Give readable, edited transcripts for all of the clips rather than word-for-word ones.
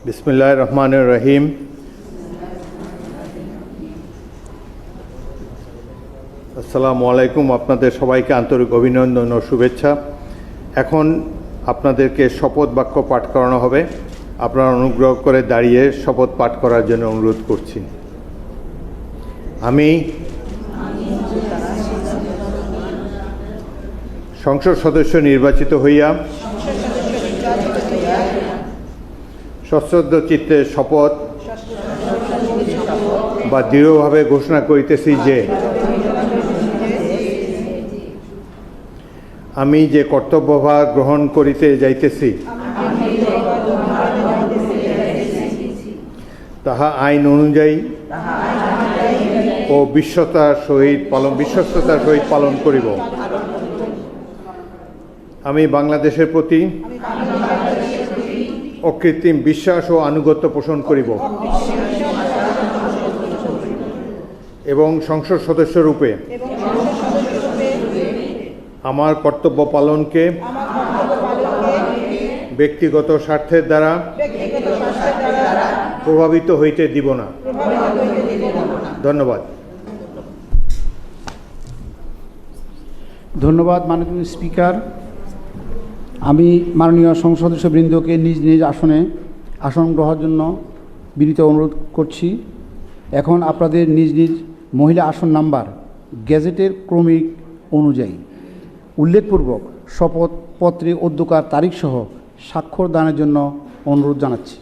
বিসমিল্লাহির রহমানির রহিম। আসসালামু আলাইকুম। আপনাদের সবাইকে আন্তরিক অভিনন্দন ও শুভেচ্ছা। এখন আপনাদেরকে শপথ বাক্য পাঠ করানো হবে। আপনারা অনুগ্রহ করে দাঁড়িয়ে শপথ পাঠ করার জন্য অনুরোধ করছি। আমি সংসদ সদস্য নির্বাচিত হইয়া সশ্রদ্ধ চিত্তে শপথ বা দৃঢ়ভাবে ঘোষণা করিতেছি যে আমি যে কর্তব্যভার গ্রহণ করিতে যাইতেছি তাহা আইন অনুযায়ী ও বিশ্বস্ততার সহিত পালন করিব। আমি বাংলাদেশের প্রতি অকৃত্রিম বিশ্বাস ও আনুগত্য পোষণ করিব এবং সংসদ সদস্য রূপে আমার কর্তব্য পালনকে ব্যক্তিগত স্বার্থের দ্বারা প্রভাবিত হইতে দিব না। ধন্যবাদ। ধন্যবাদ মাননীয় স্পিকার। আমি মাননীয় সংসদ সদস্যবৃন্দকে নিজ নিজ আসন গ্রহণের জন্য বিনীত অনুরোধ করছি। এখন আপনাদের নিজ নিজ মহিলা আসন নাম্বার গেজেটের ক্রমিক অনুযায়ী উল্লেখপূর্বক শপথপত্রে অধ্যক্ষার তারিখসহ স্বাক্ষর দানের জন্য অনুরোধ জানাচ্ছি।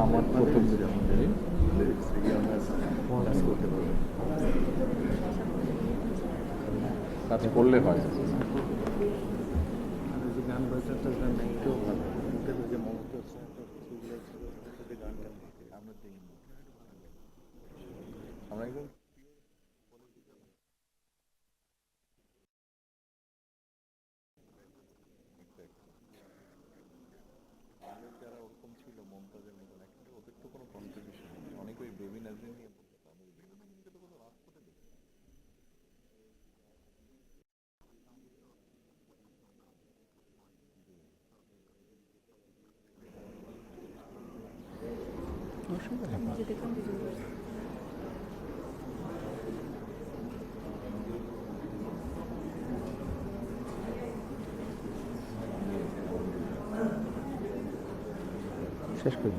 আমার প্রথম কাজ করলে হয়। আমরা একদম যারা ওরকম ছিল মমতাজের মতন একটা ওদের তো কোনো কন্ট্রিবিউশন নেই। অনেক ওই বেবি নাজরিন নিয়ে বলতে বেবি নাজরিনকে তো কোনো রাজপথে দেখি। শেষ করি।